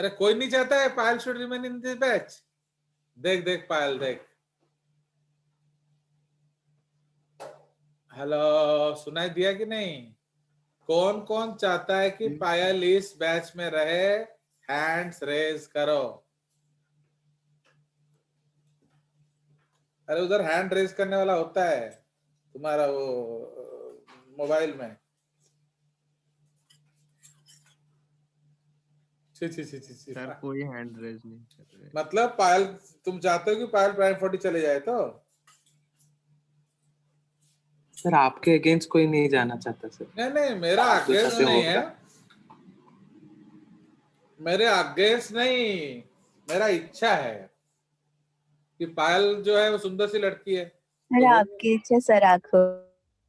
अरे कोई नहीं चाहता है Payal should remain in this batch. देख देख पायल देख, हेलो सुनाई दिया कि नहीं? कौन कौन चाहता है कि पायल इस बैच में रहे? हैंड्स रेज करो। अरे उधर हैंड रेज करने वाला होता है तुम्हारा वो मोबाइल में। छी छी छी छी छी। सर कोई हैंड रेज नहीं कर रहे। मतलब पायल, तुम चाहते हो कि पायल प्राइम 40 चले जाए तो? सर आपके अगेंस्ट कोई नहीं जाना चाहता सर। नहीं नहीं, मेरा आप जो अगेंस्ट चाहते हो नहीं होगा। है, मेरे अगेंस्ट नहीं, मेरा इच्छा है कि पायल जो है वो सुंदर सी लड़की है। सर तो आपकी इच्छा सर आंखों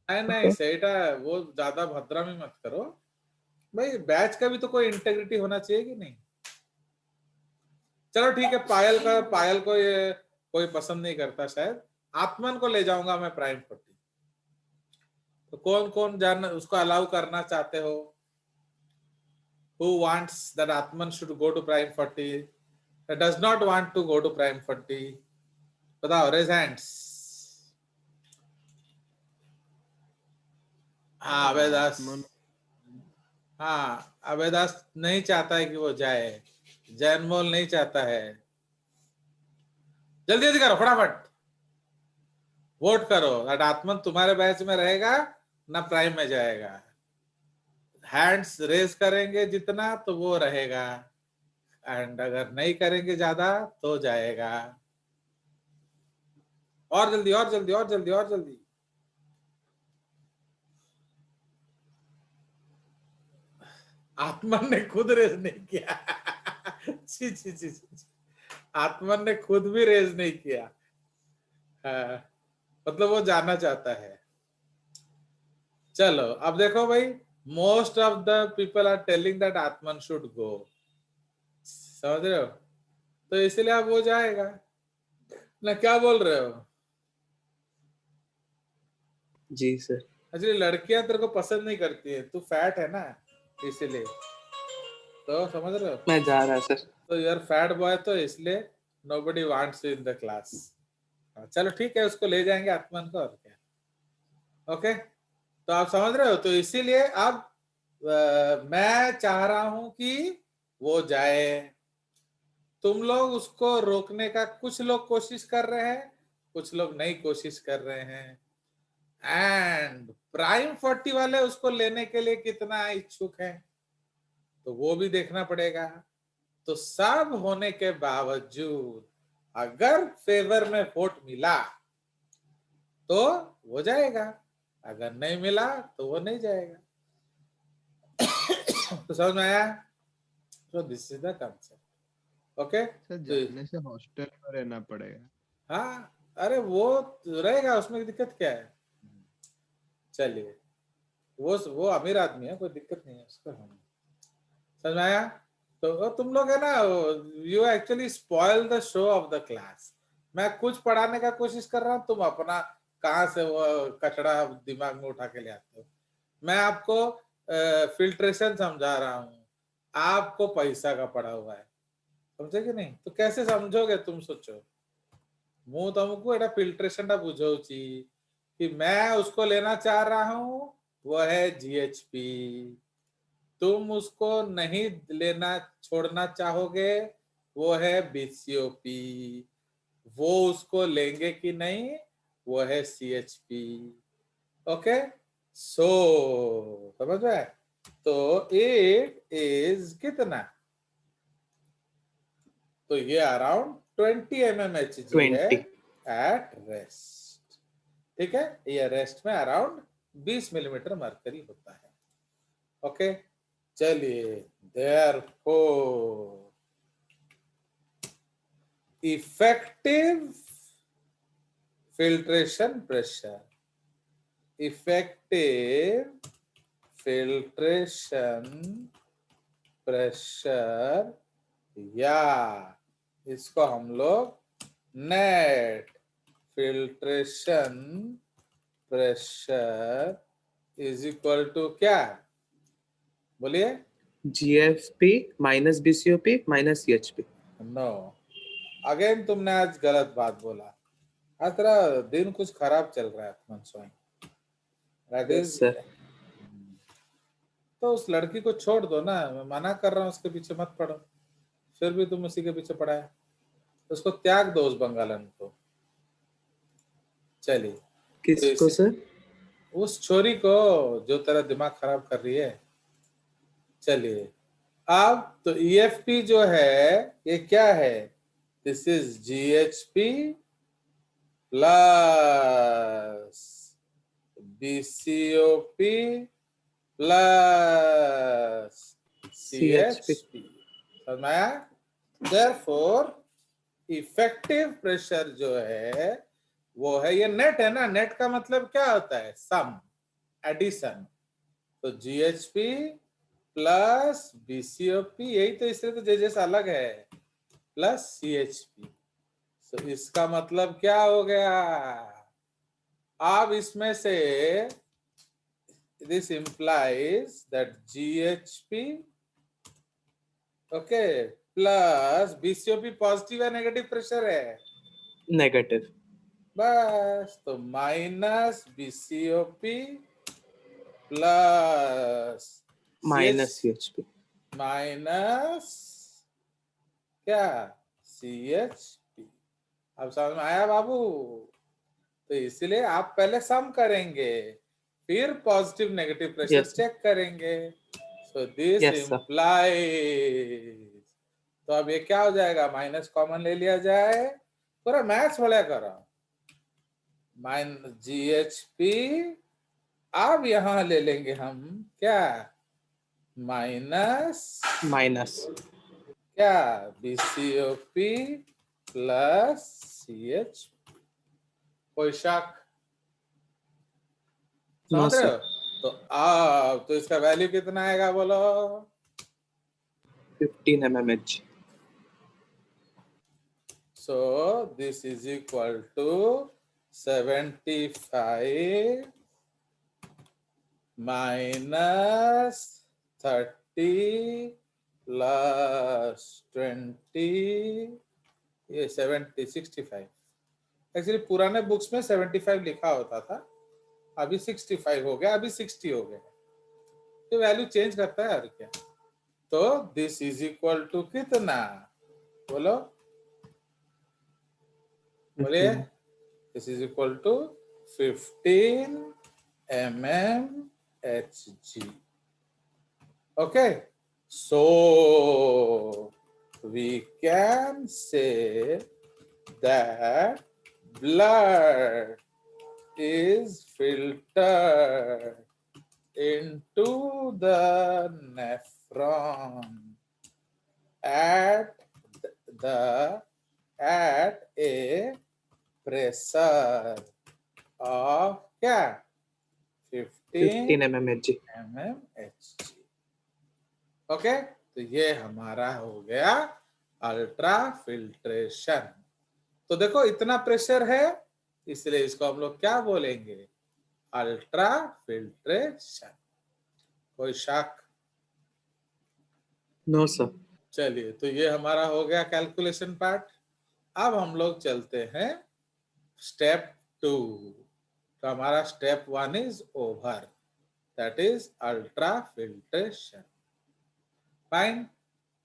नहीं नहीं सेटा, वो ज्यादा भद्रामी मत करो भाई, बैच का भी तो कोई इंटेग्रिटी होना चाहिए कि नहीं? चलो ठीक है, पायल को ये कोई पसंद नहीं करता शायद, आत्मन को ले जाऊंगा मैं प्राइम 40। तो कौन कौन जान उसको अलाउ करना चाहते हो? Who wants that Atman should go to prime 40? That does not want to go to prime 40? बताओ, raise hands. हाँ अभयदास, हाँ अभयदास नहीं चाहता है कि वो जाए, जैनमोल नहीं चाहता है। जल्दी जल्दी करो फटाफट, वोट करो। दैट आत्मन तुम्हारे बैच में रहेगा ना प्राइम में जाएगा। हैंड्स रेज करेंगे जितना तो वो रहेगा, एंड अगर नहीं करेंगे ज्यादा तो जाएगा। और जल्दी और जल्दी और जल्दी और जल्दी। आत्मन ने खुद रेज नहीं किया। छी छी छी छी, आत्मन ने खुद भी रेज नहीं किया। मतलब वो जाना चाहता है। चलो अब देखो भाई, most of the people are telling that Atman should go, समझ रहे हो? तो इसलिए अब वो जाएगा ना, क्या बोल रहे हो? जी सर। एक्चुअली लड़कियां तेरे को पसंद नहीं करती है, तू फैट है ना इसलिए, तो समझ रहे हो? मैं जा रहा सर। तो यार फैट बॉय, तो इसलिए nobody wants you in the class. चलो ठीक है, उसको ले जाएंगे आत्मन को, और क्या। ओके, तो आप समझ रहे हो? तो इसीलिए अब मैं चाह रहा हूं कि वो जाए। तुम लोग उसको रोकने का, कुछ लोग कोशिश कर रहे हैं, कुछ लोग नहीं कोशिश कर रहे हैं। एंड प्राइम 40 वाले उसको लेने के लिए कितना इच्छुक हैं तो वो भी देखना पड़ेगा। तो सब होने के बावजूद अगर फेवर में वोट मिला तो वो जाएगा, अगर नहीं मिला तो वो नहीं जाएगा। तो समझ में आया? तो this is the concept. Okay, sir जाने से हॉस्टल में रहना पड़ेगा। हाँ अरे वो रहेगा, उसमें दिक्कत क्या है? चलिए, वो अमीर आदमी है, कोई दिक्कत नहीं है उसको। समझ में आया? तो तुम लोग है ना, you actually spoil the show off the class. मैं कुछ पढ़ाने का कोशिश कर रहा हूँ, तुम अपना कहाँ से वो कचड़ा दिमाग में उठा के ले आते हो। मैं आपको फिल्ट्रेशन समझा रहा हूँ, आपको पैसा का पड़ा हुआ है, समझे कि नहीं? तो कैसे समझोगे तुम? सोचो, ମୁଁ तुमको एटा फिल्ट्रेशन टा बुझाऊची कि मैं उसको लेना चाह रहा हूँ, वो है जीएचपी। तुम उसको नहीं लेना, छोड़ना चाहोगे, वो है बीसीओपी। वो उसको लेंगे कि नहीं, वो है सीएचपी। ओके, सो समझ में? तो इट इज कितना? तो ये अराउंड 20 mmHg है 20। At rest. ठीक है, ये रेस्ट में अराउंड 20 मिलीमीटर मरकरी होता है। ओके, चलिए, therefore effective filtration pressure, effective filtration pressure, या इसको हम लोग net filtration pressure is equal to क्या? बोलिए। GFP minus BCOP minus CHP. No, again तुमने आज गलत बात बोला। आज तेरा दिन कुछ खराब चल रहा है मनसोई। That Yes, is, sir. तो उस लड़की को छोड़ दो ना, मैं मना कर रहा हूँ उसके पीछे मत पड़ो, फिर भी तुम उसी के पीछे पड़ा है। उसको त्याग दो उस बंगालन को। चलिए, किसको सर? उस छोरी को जो तेरा दिमाग खराब कर रही है। चलिए, अब तो EFP जो है ये क्या है? This is GHP plus BCOP plus CHP। समझ में आया? Therefore, इफेक्टिव प्रेशर जो है वो है, ये नेट है ना, नेट का मतलब क्या होता है? सम, एडिशन। तो GHP प्लस BCOP, यही तो, इसलिए तो जैसा अलग है, प्लस CHP। तो इसका मतलब क्या हो गया? अब इसमें से this implies that GHP okay plus BCOP positive है नेगेटिव प्रेशर है? नेगेटिव। बस, तो minus BCOP plus minus CHP minus क्या? CHP। अब समझ में आया बाबू? तो इसलिए आप पहले सम करेंगे, फिर पॉजिटिव नेगेटिव प्रेशर चेक करेंगे। सो दिस इम्प्लाइज, तो अब ये क्या हो जाएगा? माइनस कॉमन ले लिया जाए, पूरा मैथ्स बढ़िया करो। माइनस GHP, अब यहां ले लेंगे हम क्या? माइनस क्या? BCOP plus CHP। कोई शक? समझ रहे हो? तो अब तो इसका वैल्यू कितना आएगा बोलो? 15 mmHg। So this is equal to 75 minus 30 plus 20, ये 65। एक्चुअली पुराने बुक्स में 75 लिखा होता था, अभी 65 हो गया, अभी 60 हो गया। तो वैल्यू चेंज करता है और क्या। तो दिस इज इक्वल टू कितना बोलो? बोलिए। This is equal to 15 mmHg। Okay, so we can say that blood is filtered into the nephron at a pressure of क्या? 15 mmHg। ओके, तो ये हमारा हो गया अल्ट्रा फिल्ट्रेशन। तो देखो इतना प्रेशर है, इसलिए इसको हम लोग क्या बोलेंगे? Ultra filtration. कोई शक? No sir. चलिए, तो ये हमारा हो गया कैलकुलेशन पार्ट। अब हम लोग चलते हैं स्टेप 2। तो हमारा step 1 is over, that is ultra filtration. Fine,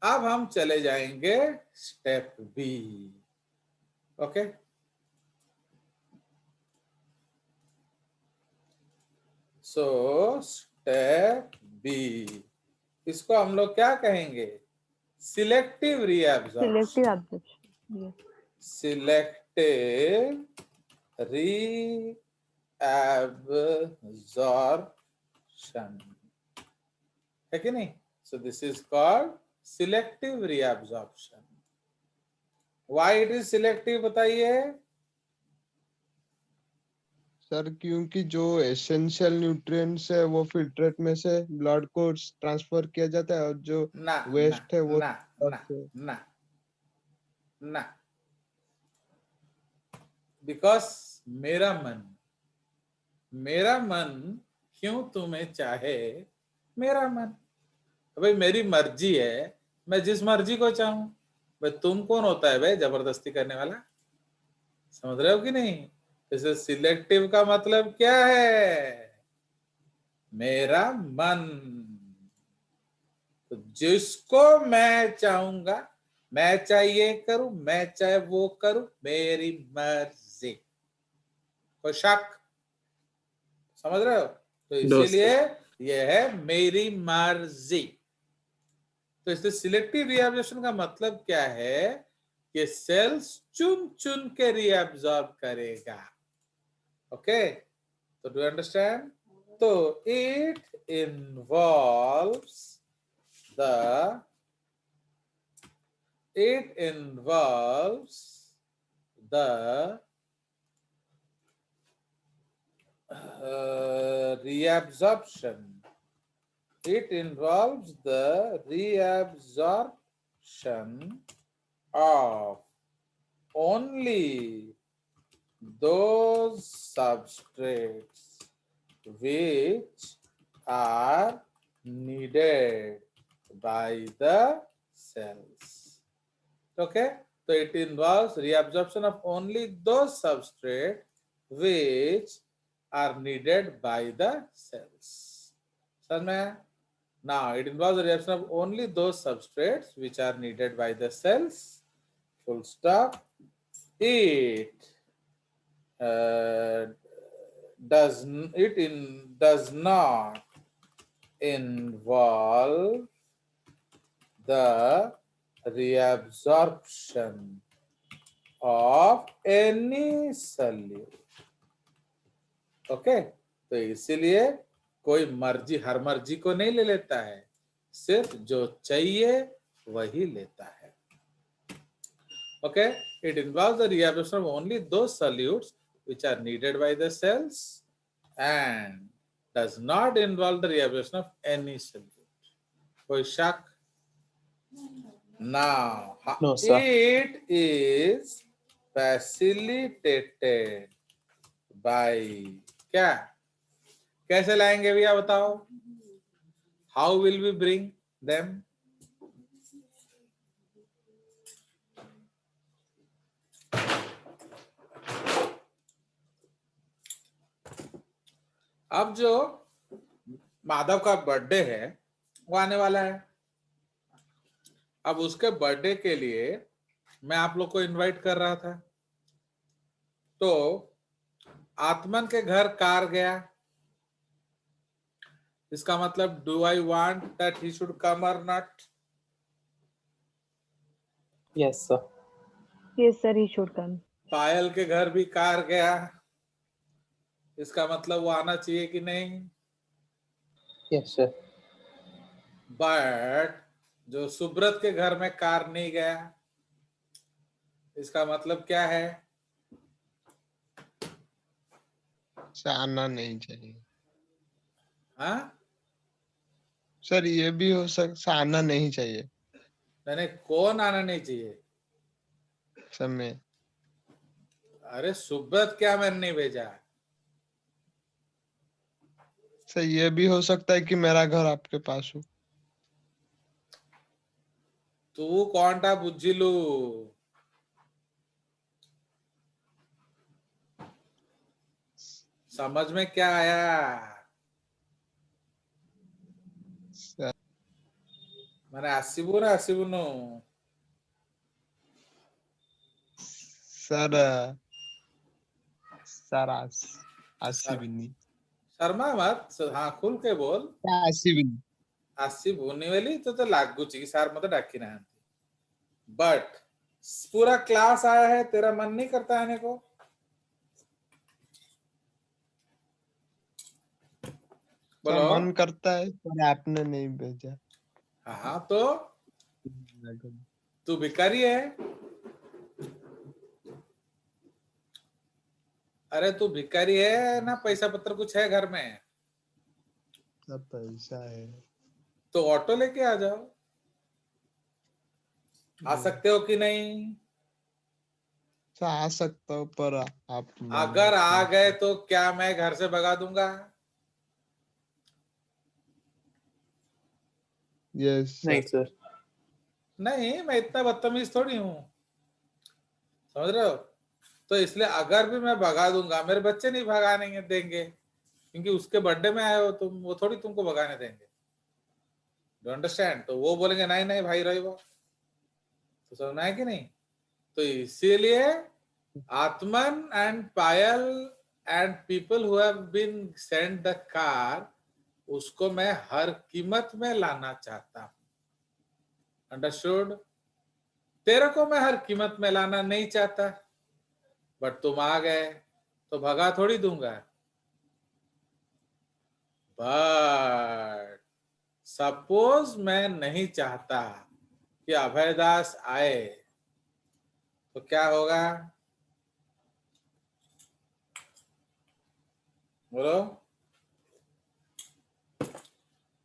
अब हम चले जाएंगे step B. Okay, so step B, इसको हम लोग क्या कहेंगे? Selective reabsorption. सिलेक्टिव रीअब्जॉर्प्शन है कि नहीं? So this is called selective reabsorption. Why it is selective बताइए सर क्योंकि जो एसेंशियल न्यूट्रिएंट्स है वो फिल्ट्रेट में से ब्लड को ट्रांसफर किया जाता है, और जो वेस्ट है वो ना बिकॉज मेरा मन क्यों तुम्हें चाहे? मेरा मन, भाई मेरी मर्जी है, मैं जिस मर्जी को चाहूं। भाई तुम कौन होता है भाई जबरदस्ती करने वाला? समझ रहे हो कि नहीं? जैसे सिलेक्टिव का मतलब क्या है? मेरा मन। तो जिसको मैं चाहूंगा, मैं चाहे ये करूं, मैं चाहे वो करूं, मेरी मर्जी। कोई शक? समझ रहे हो? तो इसीलिए ये है मेरी मर्जी। तो इसलिए सिलेक्टिव रीअब्जॉर्प्शन का मतलब क्या है कि सेल्स चुन चुन के रीअब्जॉर्ब करेगा। ओके, तो डू अंडरस्टैंड? तो it involves the reabsorption. It involves the reabsorption of only those substrates which are needed by the cells. Okay, so it involves reabsorption of only those substrates which are needed by the cells. समझ में आया? Now it involves the reaction of only those substrates which are needed by the cells. Full stop. It does not involve the reabsorption of any solute. Okay, तो इसीलिए कोई मर्जी हर मर्जी को नहीं ले लेता है, सिर्फ जो चाहिए वही लेता है। Okay, it involves the reabsorption of only those solutes which are needed by the cells and does not involve the reabsorption of any solute. कोई शक? Now, No, sir. it is facilitated by क्या? कैसे लाएंगे भैया बताओ? How will we bring them? अब जो माधव का बर्थडे है वो आने वाला है। अब उसके बर्थडे के लिए मैं आप लोग को इनवाइट कर रहा था, तो आत्मन के घर कार गया। इसका मतलब do I want that he should come और not? Yes, sir. Yes, sir, he should come. Payal के घर भी कार गया, इसका मतलब वो आना चाहिए कि नहीं? Yes, sir. बट जो सुब्रत के घर में कार नहीं गया, इसका मतलब क्या है? आना नहीं चाहिए। हाँ सर, ये भी हो सकता आना नहीं चाहिए। नहीं, कौन आना नहीं चाहिए? समय। अरे सुब्रत क्या मैंने नहीं भेजा? सर, ये भी हो सकता है कि मेरा घर आपके पास हो। तू कौन था बुज्जिलू? समझ में क्या आया? सर, मैंने आसिबू ना आसिबुनु सर सर आसिबिनी शर्मा मत, हाँ खुल के बोल। आसिबिनी आसिबुनी वाली तो लागू सार मत डाकी ना, बट पूरा क्लास आया है, तेरा मन नहीं करता आने को? सर, बोलो। मन करता है पर आपने नहीं भेजा। हाँ तो तू भिखारी है? अरे तू भिखारी है ना? पैसा पत्र कुछ है घर में? सब पैसा है तो ऑटो लेके आ जाओ। आ सकते हो कि नहीं? आ सकता हूँ पर आप अगर आ गए तो क्या मैं घर से भगा दूंगा? यस नहीं सर। नहीं, मैं इतना बदतमीज थोड़ी हूँ, समझ रहे हो? तो इसलिए अगर भी मैं भगा दूंगा, मेरे बच्चे नहीं भगाने देंगे, क्योंकि उसके बर्थडे में आए हो तुम, वो थोड़ी तुमको भगाने देंगे। Do understand? तो वो बोलेंगे नहीं नहीं भाई रहो, तो समझना है कि नहीं? तो इसीलिए Atman and Payal and people who have been sent the car, उसको मैं हर कीमत में लाना चाहता हूं। अंडरस्टूड? तेरे को मैं हर कीमत में लाना नहीं चाहता, बट तुम आ गए तो भगा थोड़ी दूंगा। बट सपोज मैं नहीं चाहता कि अभयदास आए, तो क्या होगा? बोलो।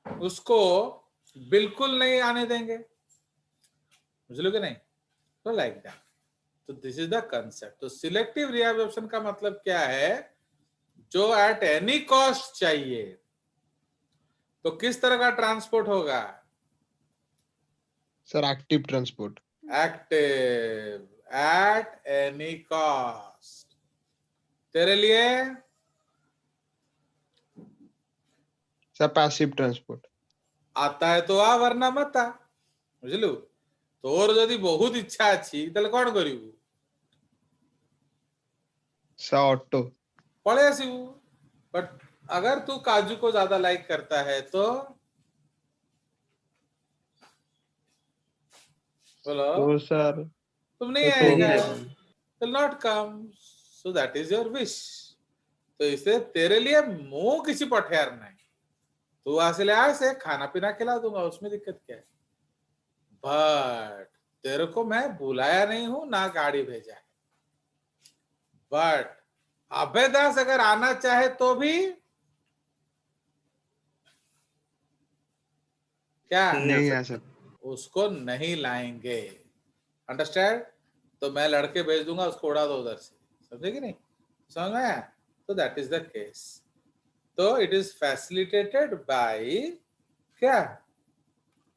उसको बिल्कुल नहीं आने देंगे, बुझ लो कि नहीं? तो लाइक दैट। तो दिस इज द कंसेप्ट। तो सिलेक्टिव रीअब्जॉर्प्शन का मतलब क्या है? जो एट एनी कॉस्ट चाहिए। तो किस तरह का ट्रांसपोर्ट होगा? Sir active transport. Active, at any cost. तेरे लिए सर पैसिव ट्रांसपोर्ट। आता है तो आ, वरना मत आ, बुझलु? तोर यदि बहुत इच्छा अच्छी ताले कौन करिबू? Sir auto. पळे आसिबू। बट अगर तू काजू को ज्यादा लाइक करता है तो बोलो, तो सर तुम नहीं तो नहीं आएगा, आएगा। will not come, so that is your wish। तो इसे तेरे लिए मुंह किसी पठियार नहीं, तू आसे ले आसे खाना पीना खिला दूंगा, उसमें दिक्कत क्या है? बट तेरे को मैं बुलाया नहीं हूं, ना गाड़ी भेजा है। बट अभयदास अगर आना चाहे तो भी क्या नहीं आ सकता। उसको नहीं लाएंगे। अंडरस्टैंड? तो मैं लड़के भेज दूंगा, उसको उड़ा दो उधर से, समझे कि नहीं? समझ में आया? तो दैट इज द केस। तो इट इज फैसिलिटेटेड बाय क्या?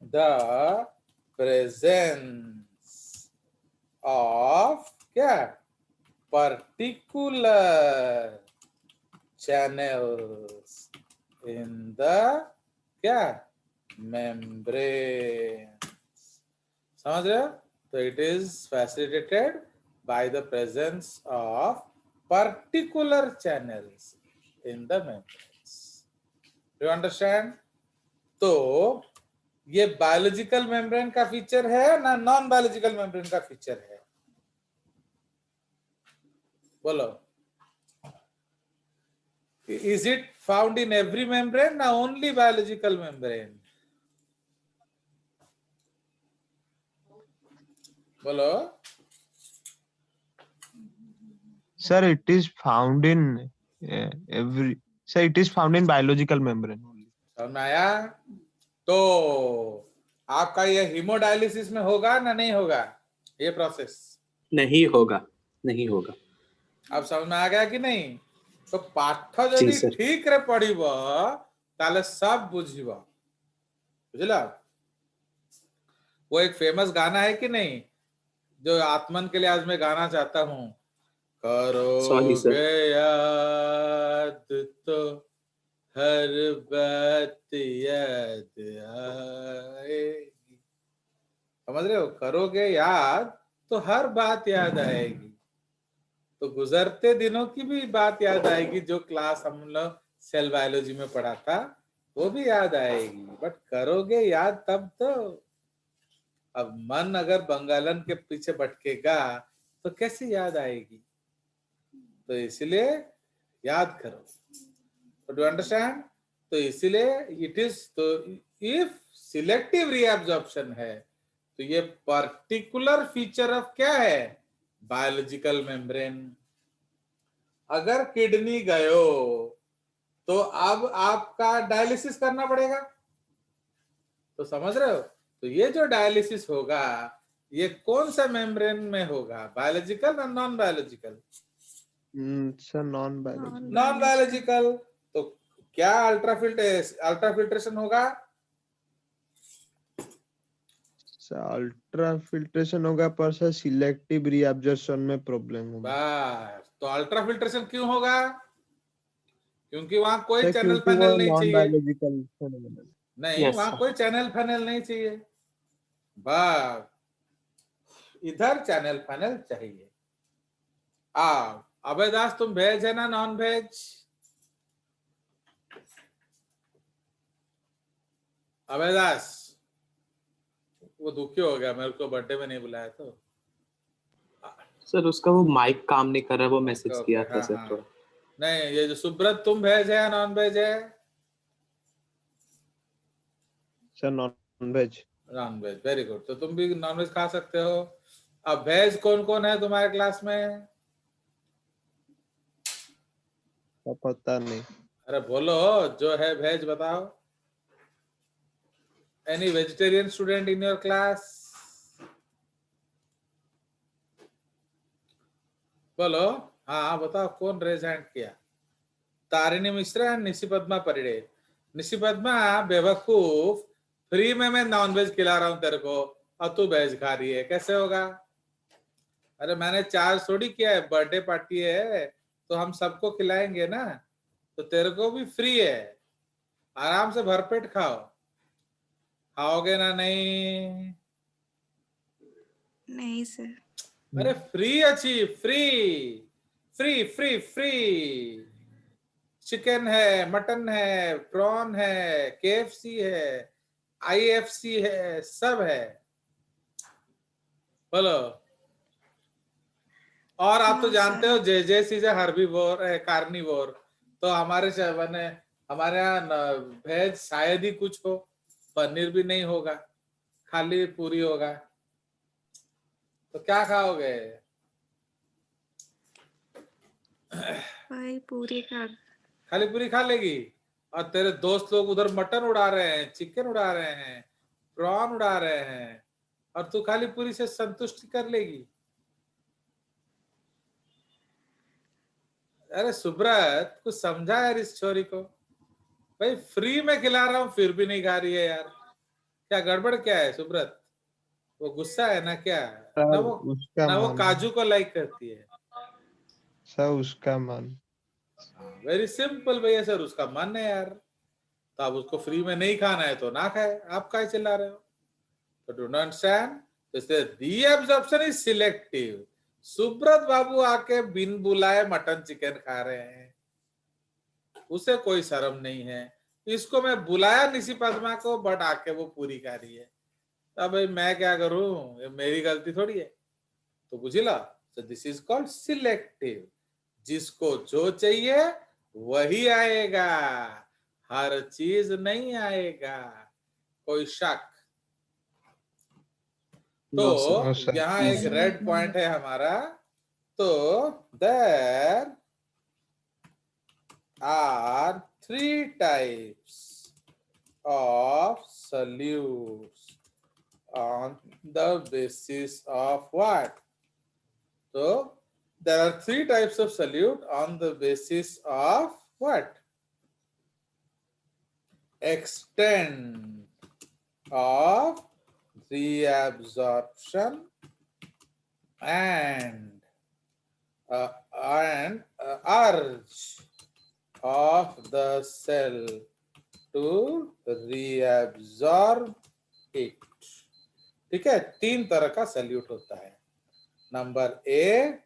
द प्रेजेंस ऑफ क्या? पर्टिकुलर channels in the क्या? membrane। समझ रहे हो? तो it is facilitated by the presence of particular channels in the membranes। Do you understand? तो ये बायोलॉजिकल मेम्ब्रेन का फीचर है ना नॉन बायोलॉजिकल मेम्ब्रेन का फीचर है? बोलो। Is it found in every membrane or only biological membrane? बोलो। Sir, it is found in every. Sir, it is found in biological membrane only. समझ में आया? तो आपका ये हीमोडायलिसिस में होगा ना नहीं होगा ये प्रोसेस? नहीं होगा, नहीं होगा। अब समझ में आ गया कि नहीं? तो पाठ जी जदि सर। ठीक रे पढ़िब ताले सब बुझिब, बुझला? वो एक फेमस गाना है कि नहीं, जो आत्मन के लिए आज मैं गाना चाहता हूँ। Sorry sir. करोगे याद तो हर बात याद आएगी। समझ रहे हो? करोगे याद तो हर बात याद आएगी। तो गुजरते दिनों की भी बात याद आएगी, जो क्लास हम लोग सेल बायोलॉजी में पढ़ा था वो भी याद आएगी। बट करोगे याद तब तो। अब मन अगर बंगालन के पीछे भटकेगा तो कैसे याद आएगी? तो इसलिए याद करो। तो डू अंडरस्टैंड? तो इसलिए इट इज, तो इफ सिलेक्टिव रीअब्जॉर्प्शन है तो ये पर्टिकुलर फीचर ऑफ क्या है? Biological membrane. अगर किडनी गयो तो अब आपका डायलिसिस करना पड़ेगा, तो समझ रहे हो? तो ये जो डायलिसिस होगा ये कौन सा मेम्ब्रेन में होगा? बायोलॉजिकल या non biological? Sir, non-biological. Non biological. तो क्या अल्ट्राफिल्ट्रेशन होगा? सर अल्ट्रा फिल्ट्रेशन होगा पर सर सिलेक्टिव रीअब्जॉर्प्शन में प्रॉब्लम होगा। बस, तो अल्ट्रा फिल्ट्रेशन क्यों होगा? क्योंकि वहां कोई सर चैनल क्योंकि वो फैनल नहीं नॉन चाहिए। Biological phenomenon. नहीं, यस वहां सर। कोई चैनल फैनल नहीं चाहिए। बस, इधर चैनल फैनल चाहिए। अबे दास, तुम वेज है ना नॉन वेज? अबे दास, वो दुखी हो गया, मेरे को बर्थडे में नहीं बुलाया तो। सर उसका वो माइक काम नहीं कर रहा, वो मैसेज ओके, किया था हाँ सर हाँ। थोड़ा। नहीं, ये जो सुब्रत, तुम वेज है या नॉन वेज है? Sir non veg. Non veg, very good. तो तुम भी नॉन वेज खा सकते हो। अब वेज कौन कौन है तुम्हारे क्लास में? पता नहीं। अरे बोलो, जो है वेज बताओ। Any vegetarian student in your class? बोलो। हाँ बताओ, कौन रेज हैंड किया? तारिणी मिश्रा एंड निशी पद्मा परिडे। निशी पद्मा बेवकूफ, फ्री में मैं नॉन वेज खिला रहा हूं तेरे को और तू वेज खा रही है, कैसे होगा? अरे मैंने चार्ज थोड़ी किया है, बर्थडे पार्टी है तो हम सबको खिलाएंगे ना, तो तेरे को भी फ्री है, आराम से भरपेट खाओ। खाओगे ना? नहीं? नहीं सर। अरे फ्री अच्छी, free free free free. Chicken है, मटन है, प्रॉन है, केएफसी है, आईएफसी है, सब है। बोलो। और आप तो नो जानते हो सर। जे सीजे हर्बीवोर है, कार्निवोर। तो हमारे हमारे यहाँ वेज शायद ही कुछ हो, पनीर भी नहीं होगा, खाली पूरी होगा। तो क्या खाओगे? भाई पूरी का। खाली पूरी खा लेगी? और तेरे दोस्त लोग उधर मटन उड़ा रहे हैं, चिकन उड़ा रहे हैं, प्रॉन उड़ा रहे हैं, और तू खाली पूरी से संतुष्टि कर लेगी? अरे सुब्रत, कुछ समझा यार इस छोरी को। भाई फ्री में खिला रहा हूँ फिर भी नहीं खा रही है यार, क्या गड़बड़ क्या है सुब्रत? वो गुस्सा है ना क्या? ना सर वो उसका ना वो मन। काजू को लाइक करती है। सर उसका मन। वेरी सिंपल भैया सर, उसका मन है यार, तो अब उसको फ्री में नहीं खाना है तो ना खाए, आप काय चिल्ला रहे हो? तो डू नॉट अंडरस्टैंड, जैसे the absorption is selective. Subrata babu आके बिन बुलाए मटन चिकन खा रहे हैं, उसे कोई शर्म नहीं है। इसको मैं बुलाया निशी पद्मा को, बट आके वो पूरी खा रही है। अब भाई मैं क्या करूं, ये मेरी गलती थोड़ी है। तो बुझिला, so this is called selective. जिसको जो चाहिए वही आएगा, हर चीज नहीं आएगा। कोई शक? No sir. नो तो सर। यहाँ एक रेड पॉइंट है हमारा। तो there are 3 types of solutes on the basis of what? So there are 3 types of solute on the basis of what? Extent of reabsorption and urge of the cell to reabsorb it। ठीक है, 3 तरह का salute होता है। Number A,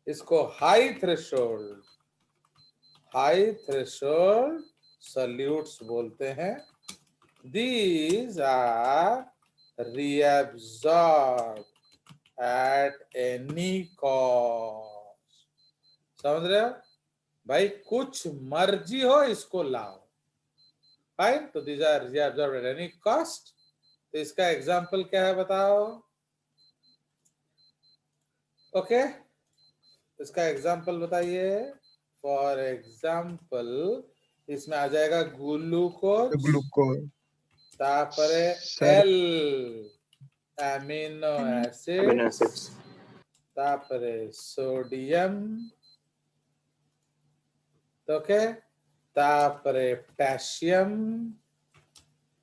इसको high threshold salutes बोलते हैं। These are reabsorbed at any cost। समझ रहे हो भाई? कुछ मर्जी हो इसको लाओ। फाइन, तो these are reabsorbed at any cost। तो इसका एग्जाम्पल क्या है बताओ? ओके, इसका एग्जाम्पल बताइए। फॉर एग्जाम्पल इसमें आ जाएगा ग्लूकोज, ग्लूकोज। तापरे sir L amino acid, amino acids. तापरे सोडियम, ओके, तापरे पोटेशियम,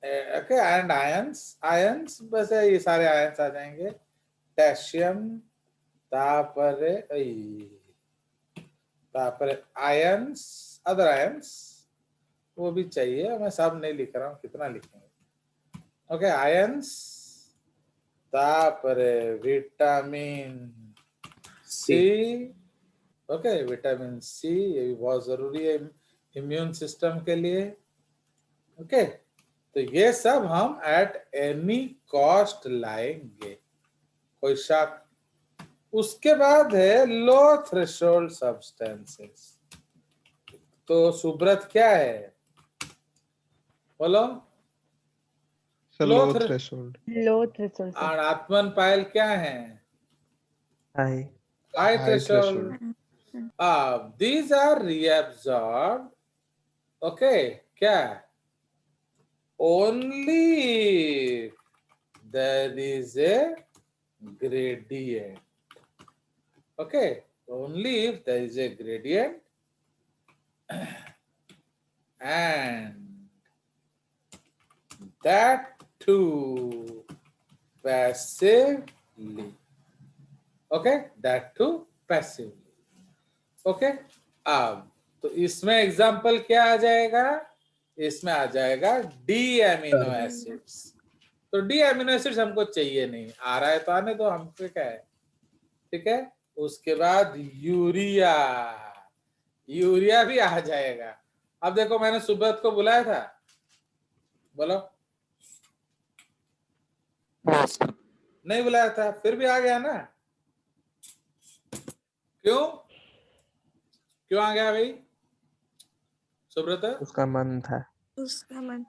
ओके एंड आयंस बस ये सारे आयंस आ जाएंगे पोटेशियम तापरे आयंस अदर आयंस वो भी चाहिए मैं सब नहीं लिख रहा हूँ कितना लिखेंगे ओके आयंस तापरे vitamin C okay vitamin C ये भी बहुत जरूरी है इम्यून सिस्टम के लिए ओके तो ये सब हम एट एनी कॉस्ट लाएंगे कोई शक उसके बाद है लो थ्रेशोल्ड सब्सटेंसेस तो सुब्रत क्या है बोलो लो थ्रेशोल्ड लो थ्रेशोल्ड और आत्मन पायल क्या है high high High threshold these are reabsorbed okay क्या only there is a gradient okay only if there is a gradient and that too passively okay that too passively okay अब तो इसमें example क्या आ जाएगा इसमें आ जाएगा डी एमिनो एसिड्स तो D amino acids हमको चाहिए नहीं आ रहा है तो आने दो हमको क्या है ठीक है उसके बाद यूरिया यूरिया भी आ जाएगा अब देखो मैंने सुब्रत को बुलाया था बोलो नहीं बुलाया था फिर भी आ गया ना क्यों क्यों आ गया भाई सुब्रत उसका मन था उसका मन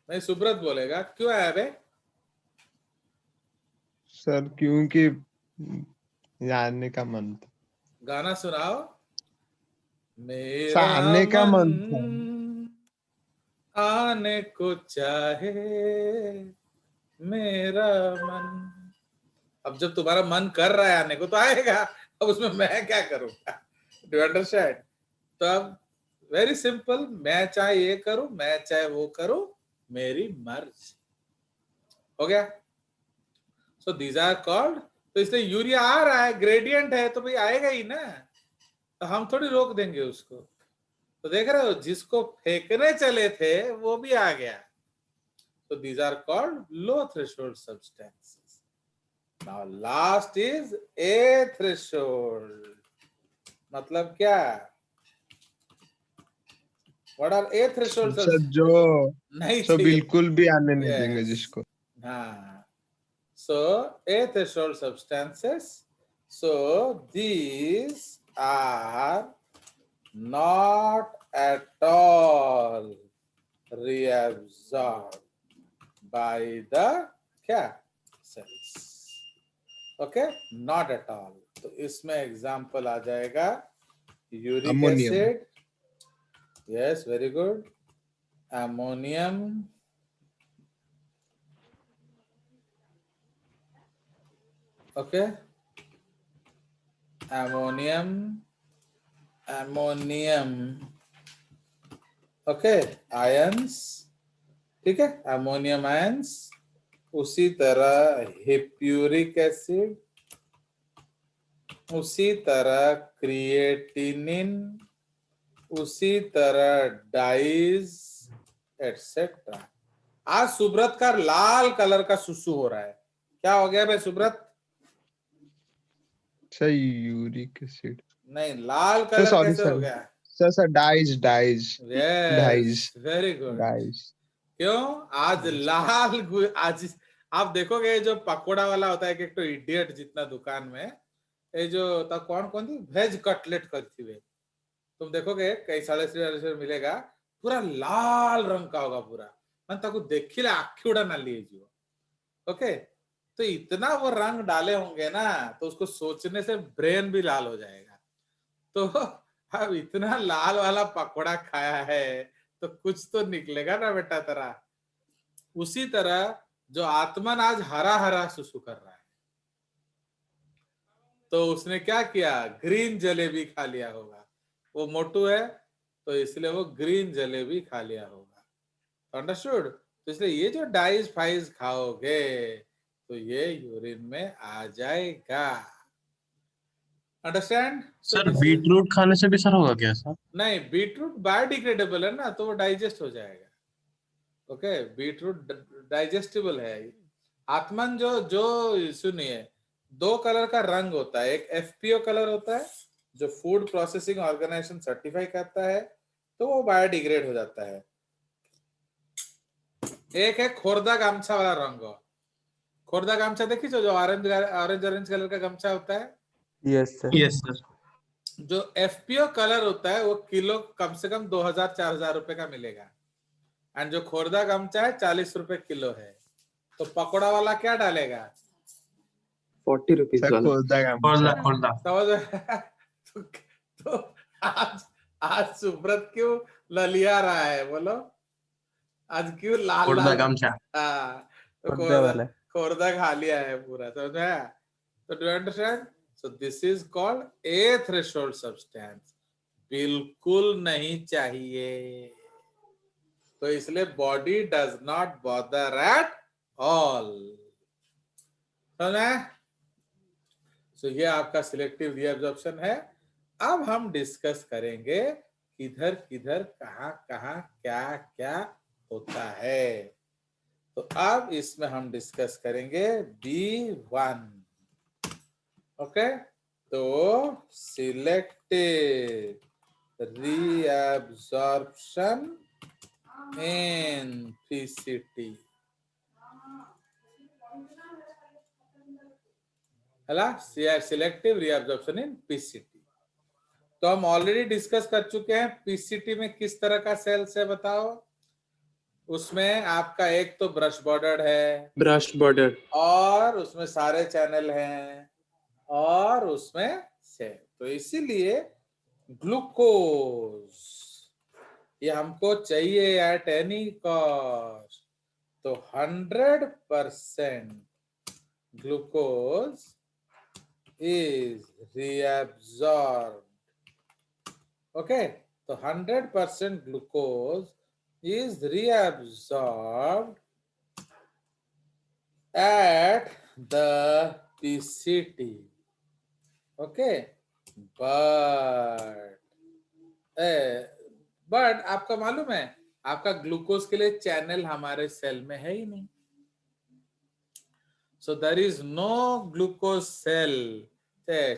नहीं सुब्रत बोलेगा क्यों आया बे सर क्योंकि जानने का मन था गाना सुनाओ मेरा आने का मन था आने को चाहे मेरा मन अब जब तुम्हारा मन कर रहा है आने को तो आएगा अब उसमें मैं क्या करूंगा डू अंडरस्टैंड तो अब वेरी सिंपल मैं चाहे ये करूं मैं चाहे वो करूं मेरी मर्जी हो गया सो दीज आर कॉल्ड तो इसलिए यूरिया आ रहा है ग्रेडियंट है तो भाई आएगा ही ना तो हम थोड़ी रोक देंगे उसको तो देख रहे हो जिसको फेंकने चले थे वो भी आ गया तो these are called low threshold substances now last is a threshold मतलब क्या what are a threshold sir जो नहीं तो चाहिए बिल्कुल भी आने नहीं Yes. देंगे जिसको हाँ so a threshold substances so these are not at all reabsorbed by the क्या cells okay not at all तो इसमें एग्जांपल आ जाएगा uric Ammonium. Acid yes very good ammonium okay ammonium okay ions ठीक है ammonium ions उसी तरह हिप्यूरिक acid उसी तरह क्रिएटिनिन उसी तरह डाइज एटसेट्रा आज सुब्रत का लाल कलर का सुसु हो रहा है क्या हो गया भाई सुब्रत सर यूरिक एसिड नहीं लाल कलर sorry, कैसे हो sir. गया sir dyes yes very good dyes क्यों आज लाल आज आप देखोगे जो पकोड़ा वाला होता है कि एक तो इडियट जितना दुकान में ये जो तब कौन कौन थी वेज कटलेट करती हुए तुम देखोगे कई साढ़े मिलेगा पूरा लाल रंग का होगा पूरा मन ताको देखिले आखी उड़ा ना लीजिए ओके तो इतना वो रंग डाले होंगे ना तो उसको सोचने से ब्रेन भी लाल हो जाएगा तो अब इतना लाल वाला पकोड़ा खाया है तो कुछ तो निकलेगा ना बेटा तेरा उसी तरह जो आत्मन आज हरा हरा सुसु कर रहा है तो उसने क्या किया ग्रीन जलेबी खा लिया होगा वो मोटू है तो इसलिए वो ग्रीन जलेबी खा लिया होगा अंडरस्टूड तो इसलिए ये जो डाइज फाइज खाओगे तो ये यूरिन में आ जाएगा। अंडरस्टैंड? सर बीटरूट खाने से भी सर होगा क्या सर? नहीं, बीटरूट बायोडिग्रेडेबल है ना, तो वो डाइजेस्ट हो जाएगा। ओके, बीटरूट डाइजेस्टिबल है। आत्मन जो सुनिए, 2 कलर का रंग होता है, एक FPO कलर होता है जो फूड प्रोसेसिंग ऑर्गेनाइजेशन सर्टिफाई करता है, तो वो बायोडिग्रेड हो जाता है। एक है खोरदा गामछा वाला रंग। खोरदा गामछा देखी जो ऑरेंज कलर का गमछा होता है। Yes sir. Yes sir. जो FPO कलर होता है वो किलो कम से कम 2000-4000 रुपए का मिलेगा, एंड जो खोरदा गमछा है 40 रुपए किलो है। तो पकोड़ा वाला क्या डालेगा? 40 रुपीज सर वाला। खोलना खोलना। समझ? तो आज सुब्रत क्यों ललिया रहा है, बोलो? आज क्यों लाल खोलना लाल? गमछा। हाँ, तो खोरदा वाला। खोरदा खा लिया है पूरा, समझ में आया? तो do understand? So this is called a threshold substance. बिल्कुल नहीं चाहिए, तो इसलिए body does not bother at all. समझे? सो ये आपका सिलेक्टिव रीअब्जॉर्प्शन है। अब हम डिस्कस करेंगे किधर किधर कहां कहां क्या क्या होता है। तो अब इसमें हम डिस्कस करेंगे B1। ओके, तो सिलेक्टिव रीअब्जॉर्प्शन इन PCT, है सिलेक्टिव रीअब्जॉर्प्शन इन PCT। तो हम ऑलरेडी डिस्कस कर चुके हैं PCT में किस तरह का सेल्स है, बताओ। उसमें आपका एक तो ब्रश बॉर्डर है, ब्रश बॉर्डर, और उसमें सारे चैनल हैं, और उसमें से, तो इसीलिए ग्लूकोज ये हमको चाहिए एट एनी कॉस्ट। तो 100% glucose is reabsorbed. Okay, so 100% glucose is reabsorbed at the PCT. Okay, but आपका मालूम है आपका ग्लूकोज के लिए चैनल हमारे सेल में है ही नहीं। So there is no glucose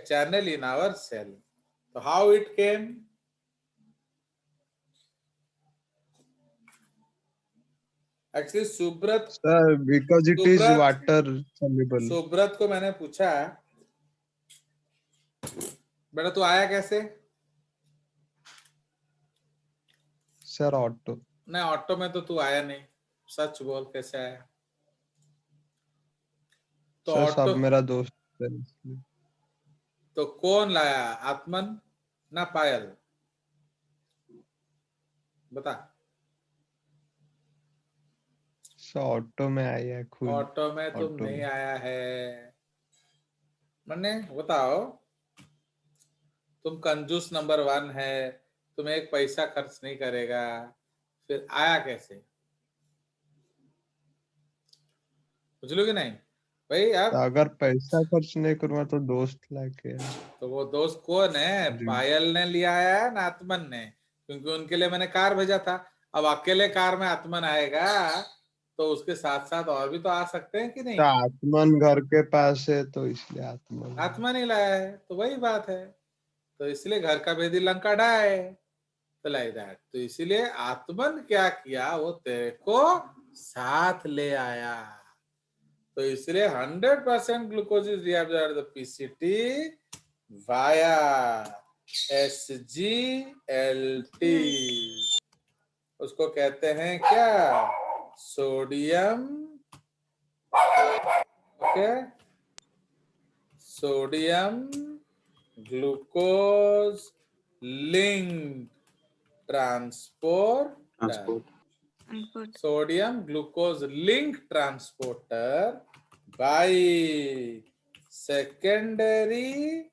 channel in our cell. So how it came? Actually Subrat, sir, because it is water soluble. Subrat को मैंने पूछा, बेटा तू आया कैसे? Sir auto. नहीं, ऑटो में तो तू आया नहीं, सच बोल कैसे आया? तो सर ऑटो, सब मेरा दोस्त है इसलिए। तो कौन लाया, आत्मन ना पायल? बता। सर ऑटो में आया है खुद। ऑटो में तुम ऑटो नहीं में। आया है, मैंने बताओ। तुम कंजूस नंबर 1 है, तुम एक पैसा खर्च नहीं करेगा, फिर आया कैसे? बुझ लो कि नहीं भाई? अब अगर पैसा खर्च नहीं करूँगा तो दोस्त लाके। तो वो दोस्त कौन है? जी। पायल ने लिया है ना आत्मन ने? क्योंकि उनके लिए मैंने कार भेजा था। अब अकेले कार में आत्मन आएगा तो उसके साथ साथ और भी तो आ सकते हैं कि नहीं? आत्मन घर के पास है तो इसलिए आत्मन। आत्मन ही लाया है, तो वही बात है। तो इसलिए घर का भेदी लंका ढाए, तो लाइक दैट। तो इसीलिए आत्मन क्या किया, वो तेरे को साथ ले आया। तो इसलिए 100% glucose is reabsorbed the PCT via SGLT। उसको कहते हैं क्या? Sodium, okay, sodium glucose link transporter. Sodium glucose link transporter by secondary